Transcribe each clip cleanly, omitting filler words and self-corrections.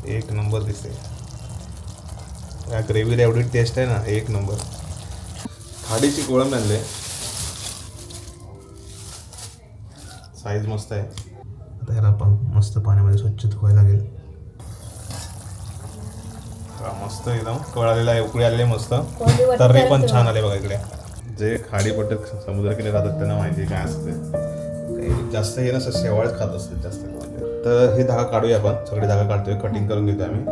एक नंबर दिसते. या ग्रेव्हीला एवढी टेस्ट आहे ना, एक नंबर. खाडीची कोळंबी आणले, साईज मस्त आहे. आता ह्याला आपण मस्त पाण्यामध्ये स्वच्छ धुवायला लागेल. मस्त एकदम कळालेला आहे, उकळी आलेली मस्त. तर्री पण छान आले बघा. इकडे जे खाडीपट्टे समुद्रकिनारे राहतात त्यांना माहिती काय असते. जास्त हे नसतं, शेवाळच खात असतात जास्त. तर हे धागा काढूया आपण. सगळे धागा काढतोय, कटिंग करून घेतोय आम्ही.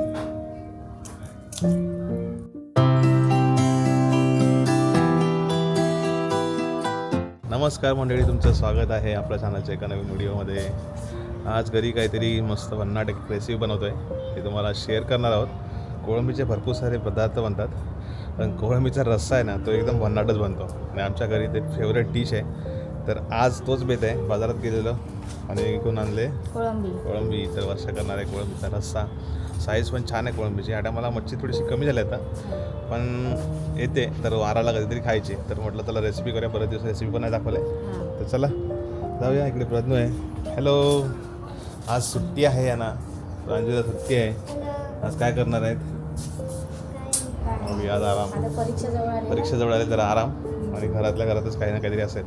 नमस्कार मंडळी, तुमचं स्वागत आहे आपल्या चॅनलच्या एका नवीन व्हिडिओमध्ये. आज घरी काहीतरी मस्त भन्नाट एक रेसिपी बनवतोय, ते तुम्हाला शेअर करणार आहोत. कोळंबीचे भरपूर सारे पदार्थ बनतात, पण कोळंबीचा रस्सा आहे ना, तो एकदम भन्नाटच बनतो आणि आमच्या घरी ते फेवरेट डिश आहे. तर आज तोच बेत आहे. बाजारात गेलेलो आणि इकडून आणले कोळंबी. तर वर्षा करणार आहे कोळंबीचा रस्सा. साईज पण छान आहे कोळंबीची. आता मला मच्छी थोडीशी कमी झाली आता, पण येते तर वाराला कधीतरी खायची. तर म्हटलं चला रेसिपी करूया. बरेच दिवस रेसिपी पण नाही दाखवले, तर चला जाऊया. इकडे प्रज्ञू आहे. हॅलो, आज सुट्टी आहे यांना, प्रांजूला सुट्टी आहे. आज काय करणार आहेत? आज आराम. परीक्षा जवळ आले तर आराम, आणि घरातल्या घरातच काही ना काहीतरी असेल.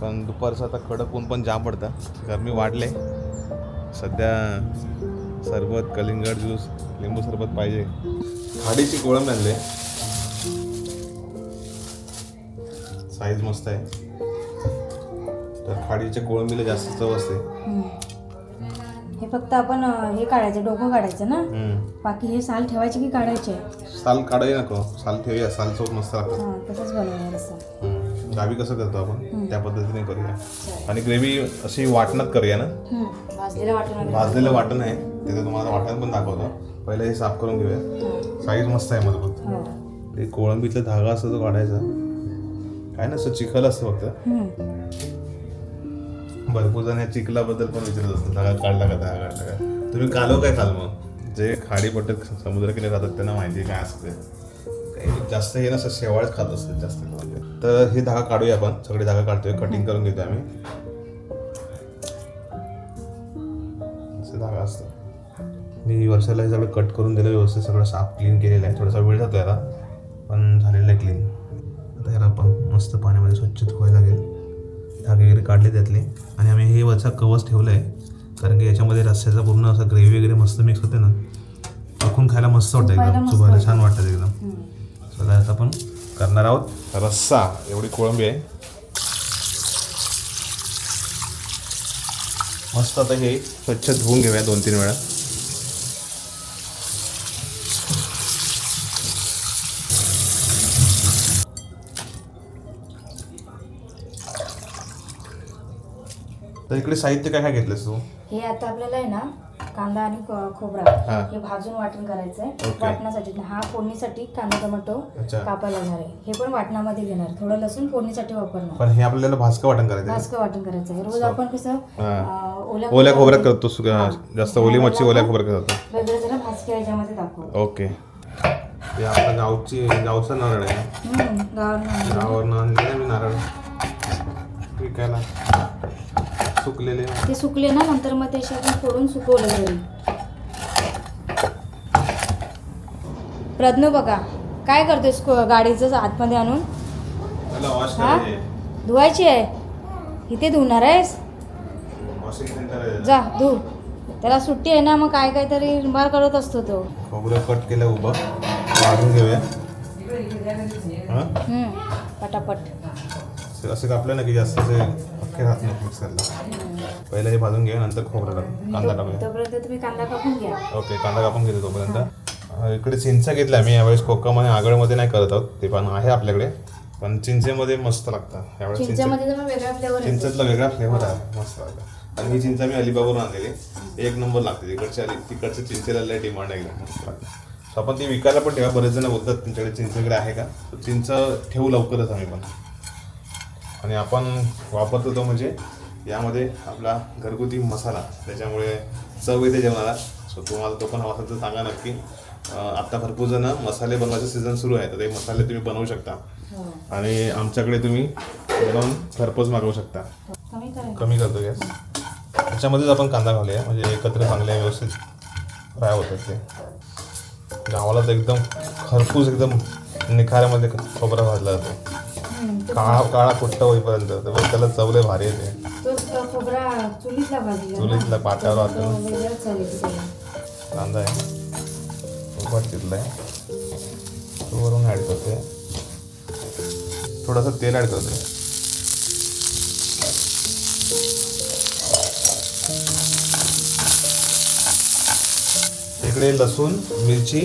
पण दुपारचं आता कडक ऊन पण जाम पडतं, गरमी वाढले. सध्या सरबत, कलिंगड ज्यूस, लिंबू सरबत पाहिजे. खाडीची कोळंबी आणले, साईज मस्त आहे. तर खाडीच्या कोळंबीला जास्त चव असते. हे फक्त आपण हे काढायचं, डोकं काढायचं ना. बाकी हे साल ठेवायचे की काढायचे? साल काढाय नको, साल ठेवूया. साल चव मस्त लागतं. तसंच बनवणार असं. गावी कसं करतो आपण त्या पद्धतीने करूया. आणि ग्रेव्ही अशी वाटणात करूया ना. भाजलेलं वाटण आहे, तिथे तुम्हाला वाटण पण दाखवतो. पहिलं हे साफ करून घेऊया. साईज मस्त आहे मजबूत. ते कोळंबीचा धागा असतो तो काढायचा. काय नसतं, चिखल असतं फक्त. भरपूर जण या चिखलाबद्दल पण विचारत असतात, धागा काढला का, धागा काढला का. तुम्ही कालव काय खाल मग? जे खाडीपट्टे समुद्रकिनारे राहतात त्यांना माहिती काय असते. जास्त हे नसतं, शेवाळच खात असतात जास्त. तर हे धागा काढूया आपण. सगळे धागा काढतोय, कटिंग करून घेतोय आम्ही. असे धागा असतात. मी वर्षाला हे सगळं कट करून दिलं व्यवस्थित, सगळं साफ क्लीन केलेलं आहे. थोडासा वेळ जातो याला, पण झालेलं आहे क्लीन. आता याला आपण मस्त पाण्यामध्ये स्वच्छ धुवायला लागेल. धागे वगैरे काढले त्यातले, आणि आम्ही हे वरचा कवच ठेवलं आहे, कारण की याच्यामध्ये रस्स्याचा पूर्ण असं ग्रेव्ही वगैरे मस्त मिक्स होते ना. टाकून खायला मस्त वाटतं, एकदम चुबायला छान वाटतं एकदम. चला आता आपण करणार आहोत रस्सा. एवढी कोळंबी आहे मस्त. आता हे स्वच्छ धुवून घेऊया 2-3 वेळा. तर इकडे साहित्य काय काय घेतलंस तू? हे आता आपल्याला आहे ना, कांदा आणि खोबरा हे भाजून वाटण करायचंय. वाटणासाठी हा फोडणीसाठी कांदा टोमॅटो कापायला लागणार आहे. हे पण वाटणामध्ये घेणार. थोडं लसूण फोडणीसाठी वापरणार. पण हे आपल्याला भाजकं वाटण करायचं. भाजकं वाटण करायचं आहे. रोज आपण कसं ओल्या खोबऱ्यात करतो, जास्त ओली मच्छी ओल्या खोबऱ्यात करतो. वेगळं जरा भाजकं याच्यामध्ये दाखवतो. ओके. हे आपल्या गावचा नारळ आहे. गावावरनं आणले मी नारळ विकायला. सुकलेले ते सुकले ना, नंतर मग ते आपण फोडून सुकवलं घरी. प्रज्ञू बघा काय करतोयस, गाडीचं आतमध्ये आणून धुवायची आहे. इथे धुणार आहेस? जा धु. त्याला सुट्टी आहे ना, मग काय काहीतरी बार करत असतो तो. खोबरं कट केलं उभं, काढून घेऊया पटापट. असं कापलं ना की जास्त अख्खे राहत नाही मिक्सरला. पहिलं हे भाजून घ्या, नंतर खोबरं कांदा टाकूया. तोपर्यंत तुम्ही कांदा कापून घ्या. ओके, कांदा कापून घेतो तोपर्यंत. इकडे चिंच घेतलं आम्ही यावेळेस. कोकममध्ये आगळमध्ये नाही करत आहोत, ते पण आहे आपल्याकडे. पण चिंचेमध्ये मस्त लागतं यावेळेस. चिंचेतला वेगळा फ्लेवर आहे, मस्त लागतं. आणि ही चिंच मी अलिबागवरून आणलेली, एक नंबर लागते. तिकडच्या चिंचेला लय डिमांड आहे, एकदम मस्त लागतं. सो आपण ती विकायला पण ठेवा. बरेच जण बोलतात तुमच्याकडे चिंच वगैरे आहे का, चिंच ठेवू लवकरच आम्ही पण. आणि आपण वापरतो तो म्हणजे यामध्ये आपला घरगुती मसाला, त्याच्यामुळे चव येते जेवणाला. सो तुम्हाला तो पण हवा असेल तर सांगा नक्की. आत्ता भरपूर जण मसाले बनवायचं सीझन सुरू आहे, तर ते मसाले तुम्ही बनवू शकता. आणि आमच्याकडे तुम्ही बनवून घरपोच मागवू शकता. कमी करतो गॅस. त्याच्यामध्येच आपण कांदा घालूया, म्हणजे एकत्र चांगले व्यवस्थित फ्राय होतात ते. गावाला तर एकदम खरपूस एकदम निखाऱ्यामध्ये खोबरा भाजला जातो, काळा काळा कुट्टा होईपर्यंत. तर त्याला चवले भारी येते. तो खोबरा चुलीतला भाजला, चुलीतला पाट्यावर राहतो. वेगळंच चव येते त्याला. कांदा आहे, खूपच चिरलाय, तो वरून ॲड करते. थोडंसं तेल ॲड करते. इकडे लसूण, मिरची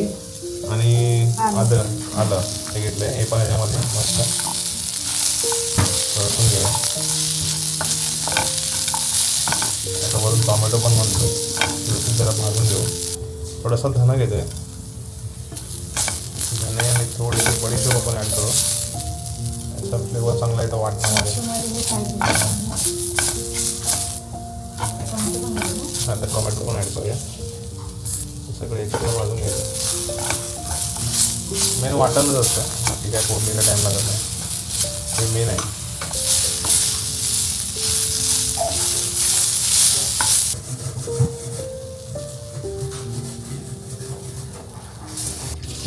आणि आलं हे घेतलंय. हे पण याच्यामध्ये मस्त परतून घेऊया. त्याच्यावरून टोमॅटो पण म्हणतो जरा भाजून घेऊ. थोडासा धना घेतोय, धने आणि थोडीशी बडीशेप आपण ॲड करू. याचा फ्लेवर चांगला येतो वाटण्यामध्ये. आता टोमॅटो पण ॲड करूया. सगळं एकत्र भाजून घ्यायचं. मेन वाटणच असतं, बाकी काय फोडणीला टाईम लागत नाही, हे मेन आहे.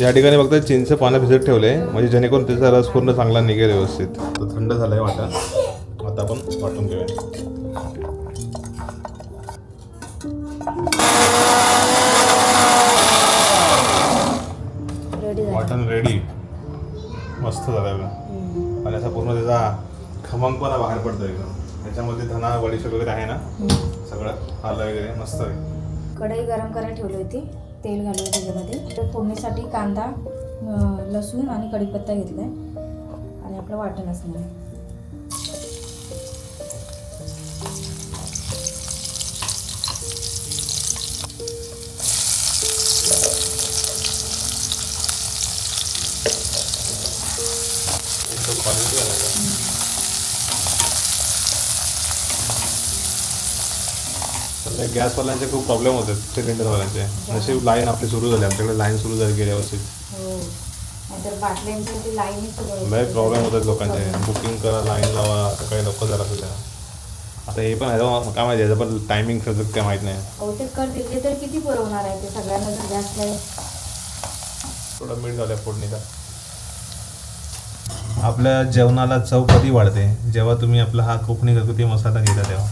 या ठिकाणी फक्त चिंच पानं भिजत ठेवले म्हणजे जेणेकरून त्याचा रस पूर्ण चांगला निघेल व्यवस्थित. तर थंड झालं आहे वाटण, आता आपण वाटून घेऊया. वाटण रेडी, मस्त झालं आणि असा पूर्ण त्याचा खमंगपणा बाहेर पडतो एकदम. त्याच्यामध्ये धना बडीशेप वगैरे आहे ना, सगळं आलं वगैरे मस्त आहे. कढई गरम करायला ठेवली होती, तेल घालूया त्याच्यामध्ये. तर फोडणीसाठी कांदा, लसूण आणि कढीपत्ता घेतलाय आणि आपलं वाटण असणार आहे. गॅसवाल्यांचे खूप प्रॉब्लेम होतात, सिलेंडरवाल्यांचे. जशी लाईन आपली सुरू झाली, आमच्याकडे लाईन सुरू झाली गेल्या वर्षी. लय प्रॉब्लेम होतात लोकांचे. बुकिंग करा, लाईन लावा, काही लोक जरा सुद्धा. आता हे पण आहे काय माहिती, याचं पण टायमिंग सगळं काय माहीत नाही. तर किती पुरवणार आहे ते सगळ्यांना जास्त. थोडं मीठ झालं फोडणीला. आपल्या जेवणाला चव कधी वाढते, जेव्हा तुम्ही आपला हा कोकणी घरगुती मसाला घेता तेव्हा.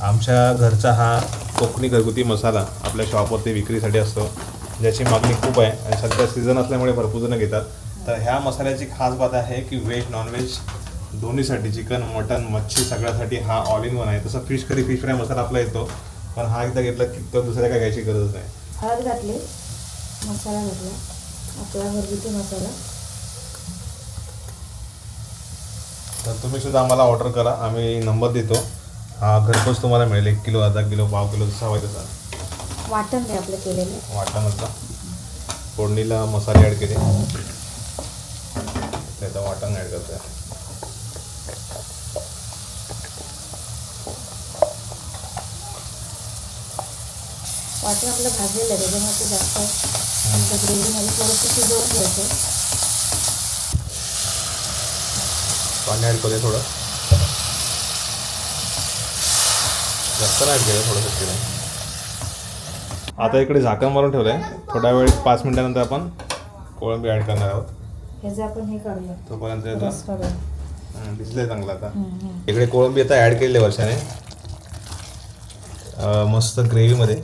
आमच्या घरचा हा कोकणी घरगुती मसाला आपल्या शॉपवरती विक्रीसाठी असतो, ज्याची मागणी खूप आहे आणि सध्या सीझन असल्यामुळे भरपूर जण घेतात. तर ह्या मसाल्याची खास बात आहे की व्हेज नॉनव्हेज दोन्हीसाठी, चिकन मटन मच्छी सगळ्यासाठी हा ऑल इन वन आहे. तसं फिश करी फिश फ्राय मसाला आपला येतो, पण हा एकदा घेतला की तो दुसऱ्या काय घ्यायची गरज नाही. हळद घातली, मसाला घातला, आपला घरगुती मसाला. तर तुम्ही सुद्धा आम्हाला ऑर्डर करा, आम्ही नंबर देतो. हा घरपोच तुम्हाला मिळेल. 1 किलो, अर्धा किलो, पाव किलो जसं हवं तसं. वाटण ते आपलं केलेलं वाटणचा फोडणीला मसाले ॲड केले, त्याचं वाटण ॲड करतो आहे. वाटण आपलं भाजलेलं आहे, त्याच्यामध्ये जास्त ग्रेव्हीमध्ये थोडंसं शिजवून घ्यायचं. पाणी ॲड करूया थोडं, जास्त ॲड केलं, थोडंसं केलं. आता इकडे झाकण मारून ठेवलं आहे. थोड्या वेळ 5 मिनिटानंतर आपण कोळंबी ॲड करणार आहोत. ह्याचं आपण हे काढूया, तोपर्यंत रस काढूया. दिसलं आहे चांगलं. आता इकडे कोळंबी आता ॲड केलेली आहे वर्षाने, मस्त ग्रेव्हीमध्ये.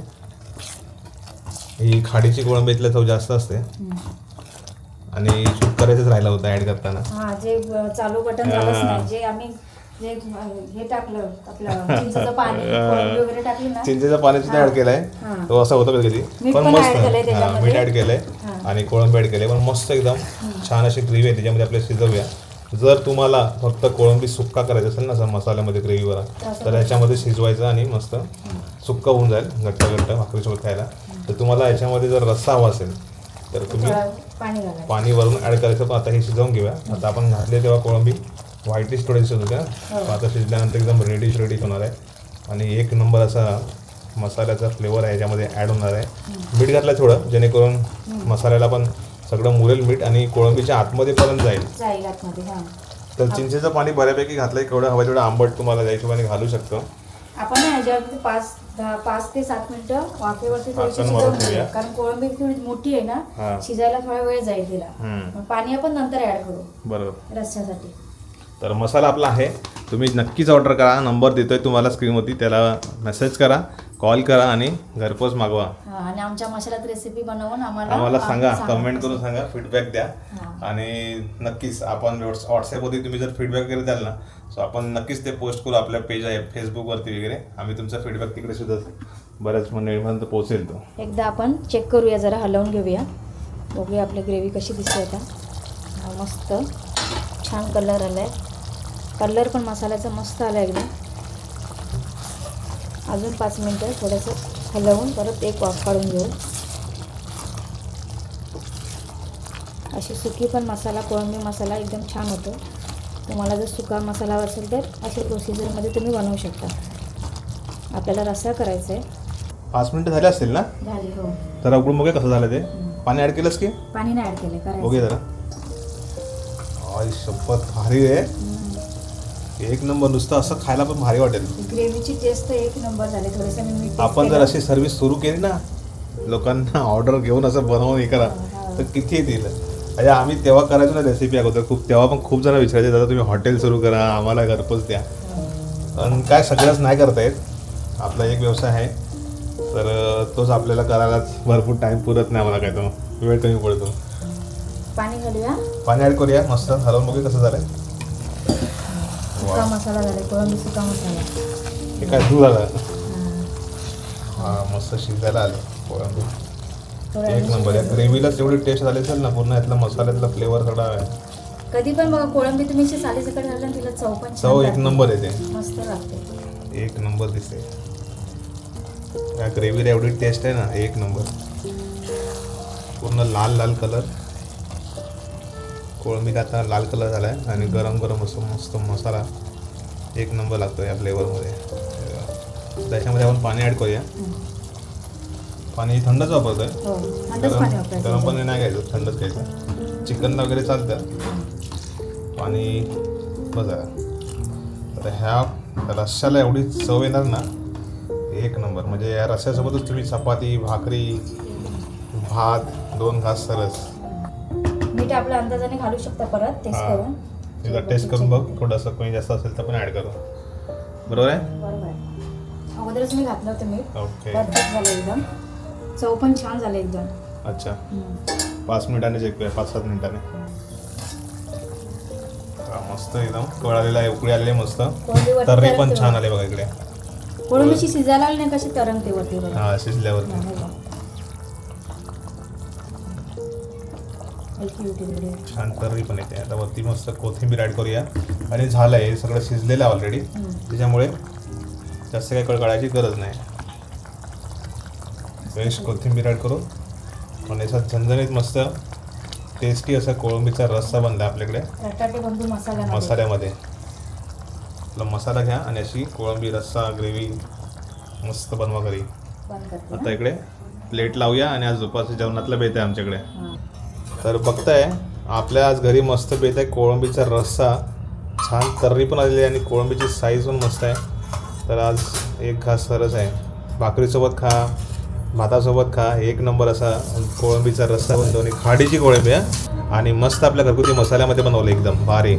ही खाडीची कोळंबी इथल्या चव जास्त असते आणि शूट करायचंच राहिलं होतं ॲड करताना. हां, जे चालू बटन झालंच नाही, जे आम्ही जे हे टाकलं आपलं चिंचेचं पाणी वगैरे टाकली ना, चिंचेचं पाणी सुद्धा ॲड केलंय. तो असं होतं कधी पण मस्त मीठ ॲड केलंय आणि कोळंबी ॲड केलंय, पण मस्त एकदम छान अशी ग्रेव्ही आहे. त्याच्यामध्ये आपल्याला शिजवूया. जर तुम्हाला फक्त कोळंबी सुक्का करायचं असेल ना मसाल्यामध्ये ग्रेव्हीवर, तर याच्यामध्ये शिजवायचं आणि मस्त सुक्का होऊन जाईल घट्ट घट्ट भाकरीसोबत खायला. तर तुम्हाला याच्यामध्ये जर रस्सा हवा असेल तर तुम्ही पाणी वरून ॲड करायचं. पण आता हे शिजवून घेऊया. आता आपण घातले तेव्हा कोळंबी व्हाईटिश थोडी दिसत होत्या, आता शिजल्यानंतर एकदम रेडिश होणार आहे आणि 1 नंबर असा मसाल्याचा फ्लेवर आहे याच्यामध्ये ॲड होणार आहे. मीठ घातलं थोडं, जेणेकरून मसाल्याला पण सगळं मुरेल मीठ आणि कोळंबीच्या आतमध्ये पर्यंत जाईल आतमध्ये. तर चिंचेचं पाणी बऱ्यापैकी घातलंय, केवढं हवं तेवढं आंबट तुम्हाला त्या हिशोबाने घालू शकतो. आपण ना ह्याच्यावरती 5 ते 7 मिनिटं वाफेवरती थोडीशी झाकण शिजवून वरून घेऊया. ठेवूया. कारण कोळंबी थोडी मोठी आहे हा. ना, शिजायला थोडा वेळ जाईल तिला. मग पाणी आपण नंतर ऍड करू बरोबर. रस्स्यासाठी. तर मसाला आपला आहे, तुम्ही नक्कीच ऑर्डर करा. नंबर देतोय तुम्हाला स्क्रीनवरती, त्याला मेसेज करा, कॉल करा आणि घरपोच मागवा. हा, आणि आमच्या मसाल्यात रेसिपी बनवून आम्हाला आम्हाला सांगा, सांगा कमेंट कसं. करून सांगा, फीडबॅक द्या. हा. आणि नक्कीच आपण व्हॉट्सअपवरती तुम्ही जर फीडबॅक वगैरे द्याल ना, सो आपण नक्कीच ते पोस्ट करू. आपल्या पेज आहे फेसबुकवरती वगैरे, आम्ही तुमचा फीडबॅक तिकडे सुद्धा बऱ्याच मंडळीपर्यंत पोहोचेल तो. एकदा आपण चेक करूया, जरा हलवून घेऊया, बघूया आपली ग्रेव्ही कशी दिसते आता. हा, मस्त छान कलर आलाय. कलर पण मसाल्याचा मस्त आला एकदम. अजून 5 मिनटं थोडंसं हलवून परत एक वाफ काढून घेऊ. अशी सुकी पण मसाला, कोळंबी मसाला एकदम छान होतो. तुम्हाला जर सुका मसाला असेल तर अशा प्रोसिजरमध्ये तुम्ही बनवू शकता. आपल्याला रस्सा करायचा आहे. 5 मिनिटं झाले असतील ना? झाली हो. तर उघडून बघूया कसं झालं ते. पाणी ऍड केलंस की पाणी नाही ॲड केलं, बघूया करायचं. जरा. आई शपथ, भारी आहे. एक नंबर. नुसतं असं खायला पण भारी वाटेल. ग्रेव्हीची टेस्ट एक नंबर झाली. थोडंसं मी मीठ आपण जर अशी सर्व्हिस सुरू केली ना, लोकांना ऑर्डर घेऊन असं बनवून हे करा, तर किती येतील. अरे आम्ही तेव्हा करायचो ना रेसिपी अगोदर, तेव्हा पण खूप जण विचारायचे, दादा तुम्ही हॉटेल सुरू करा, आम्हाला घरपोच द्या. आणि काय सगळंच नाही करता येत. आपला एक व्यवसाय आहे, तर तोच आपल्याला करायलाच भरपूर टाईम पुरत नाही आम्हाला, काय तो वेळ कमी पडतो. पाणी घालूया. पाणी ॲड करूया. मस्त हलवून बघूया कसं झालं. सुका मसाला झाला, कोळंबी सुका मसाला. हे काय दूध आलं. हा. हा, मस्त शिजायला आलं कोळंबी. थोडं एक नंबर आहे. ग्रेव्हीलाच एवढी टेस्ट झाली असेल ना, पूर्ण यातला मसाल्यातला फ्लेवर सगळा आहे. कधी पण बघा कोळंबी तुम्ही सालीसकट घालून तिला चव पण छान चव एक लागते. नंबर येते. मस्त लागते. एक नंबर दिसते. या ग्रेव्हीला एवढी टेस्ट आहे ना, एक नंबर. पूर्ण लाल लाल कलर. कोळंबी आता लाल कलर झाला आहे आणि गरम गरम असं मस्त मसाला एक नंबर लागतो या फ्लेवरमध्ये. त्याच्यामध्ये आपण पाणी ॲड करूया. पाणी थंडच वापरतोय. हो, थंडच पाणी वापरायचं. गरम पाणी नाही घ्यायचं, थंडच घ्यायचं. चिकनला वगैरे चालतं पाणी. बघा, तर ह्या रस्स्याला एवढी चव येणार ना, एक नंबर. म्हणजे या रस्स्यासोबतच तुम्ही चपाती, भाकरी, भात, 2 घास सरस. मीठ आपल्या अंदाजाने घालू शकता परत टेस्ट हा. करून. एकदा टेस्ट करून बघ, थोडंसं कोणी जास्त असेल तर पण ॲड करू. बरोबर आहे. बरोबर आहे. अगोदरच मी घातलं होतं मीठ. ओके. परफेक्ट झालं एकदम. चव पण छान झालं एकदम. अच्छा, 5 मिनिटांनी चेक करूया, 5-7 मिनिटांनी. हा, मस्त एकदम कळालेला आहे, उकळी आलेली आहे मस्त. कोळंबीवरती तर्री पण तरंगते छान बघा. आले बघा इकडे. कोळंबीची शिजायला आली नाही कशी तरंगते वरती बघा. हा, शिजल्यावरती. हा, हे बघा. हलकी होती थोडी. छान तर्री पण येते. आता वरती मस्त कोथिंबीर ॲड करूया. आणि झालं आहे, सगळं शिजलेलं आहे ऑलरेडी, त्याच्यामुळे जास्त काही कळकळायची गरज नाही. फ्रेश कोथिंबीर ॲड करू आणि याचा झणझणीत मस्त टेस्टी असा कोळंबीचा रस्सा बनला आपल्याकडे रटाटे बंधू मसाल्यामध्ये. आपला मसाला घ्या आणि अशी कोळंबी रस्सा ग्रेव्ही मस्त बनवा घरी. बंद करते आता इकडे प्लेट लावूया आणि आज दुपारच्या जेवणातलं बेत आहे आमच्याकडे. हा. तर बघताय, आपल्या आज घरी मस्त बेत आहे कोळंबीचा रस्सा. छान तर्री पण आलेली आहे आणि कोळंबीची साईज पण मस्त आहे. तर आज एक घास सरस आहे. भाकरीसोबत खा, भातासोबत खा, एक नंबर असा कोळंबीचा रस्सा बनतो. आणि खाडीची कोळंबी आहे आणि मस्त आपल्या घरगुती मसाल्यामध्ये बनवलं एकदम भारी.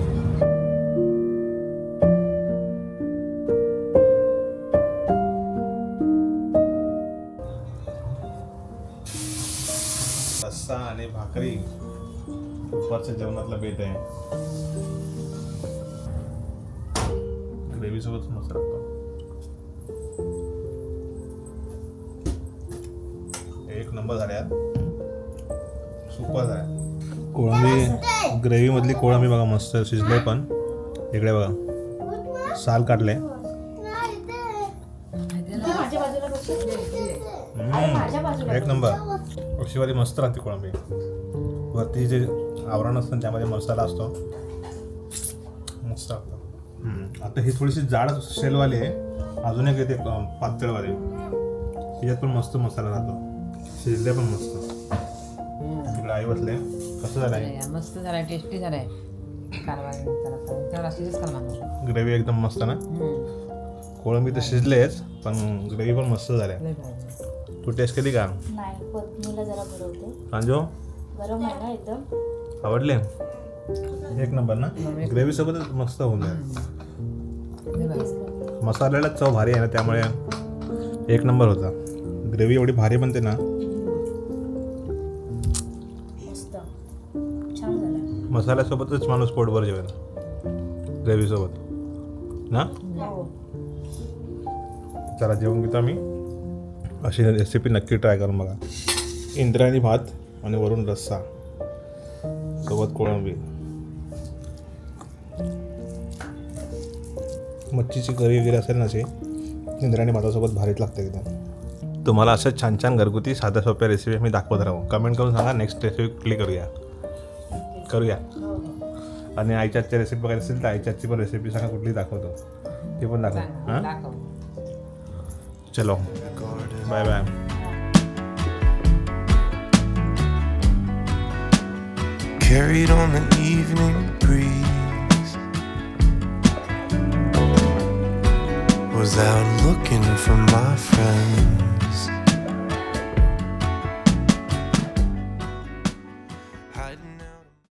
रस्सा आणि भाकरी दुपारच्या जेवणातला बेत आहे. ग्रेव्ही सोबत मस्त लागतो. एक नंबर झाल्या, सुपर झाल्या. कोळंबी ग्रेव्ही मधली कोळंबी बघा मस्त शिजले. पण इकडे बघा साल काढले. माझ्या बाजूला बघ. अरे, माझ्या बाजूला एक नंबर. पक्षीवाली मस्त राहते कोळंबी. वरती जे आवरण असतं त्यामध्ये मसाला असतो, मस्त लागतं. आता ही थोडीशी जाड शेलवाली आहे, अजून एक येते पातळवाली. त्याच्यात पण मस्त मसाला राहतो, शिजले पण मस्त. तिकडे आई बसले. कसं झालं आहे? मस्त झालाय, टेस्टी झालाय. ग्रेव्ही एकदम मस्त ना. कोळंबी तर शिजलेच पण ग्रेव्ही पण मस्त झाल्या. तू टेस्ट केली का? नाही पत्नीला जरा भरवते. सांजो गरम आहे ना एकदम. आवडले? एक नंबर ना. ग्रेव्ही सोबतच मस्त होऊन जाईल. मसाल्याला चव भारी आहे ना त्यामुळे एक नंबर होता. ग्रेव्ही एवढी भारी बनते ना. मस्त छान झालं. मसाल्यासोबतच माणूस पोटभर जेवेल ग्रेव्ही सोबत ना. हो. चला जेवून घेतो आम्ही. अशी रेसिपी नक्की ट्राय करून बघा. इंद्रायणी भात आणि वरून रस्सा सोबत कोळंबी. मच्छीची करी वगैरे असेल ना अशी इंद्रायणी भातासोबत भारीच लागते एकदम. तुम्हाला असं छान छान घरगुती साध्या सोप्या रेसिपी मी दाखवत राहू. कमेंट करून सांगा नेक्स्ट रेसिपी कुठली करूया. आणि आईच्या हातची रेसिपी बघायची असेल तर आईच्या हातची पण रेसिपी सांगा कुठली दाखवतो ती पण दाखव. हां चलो bye bye. Carried on the evening breeze, was out looking for my friend.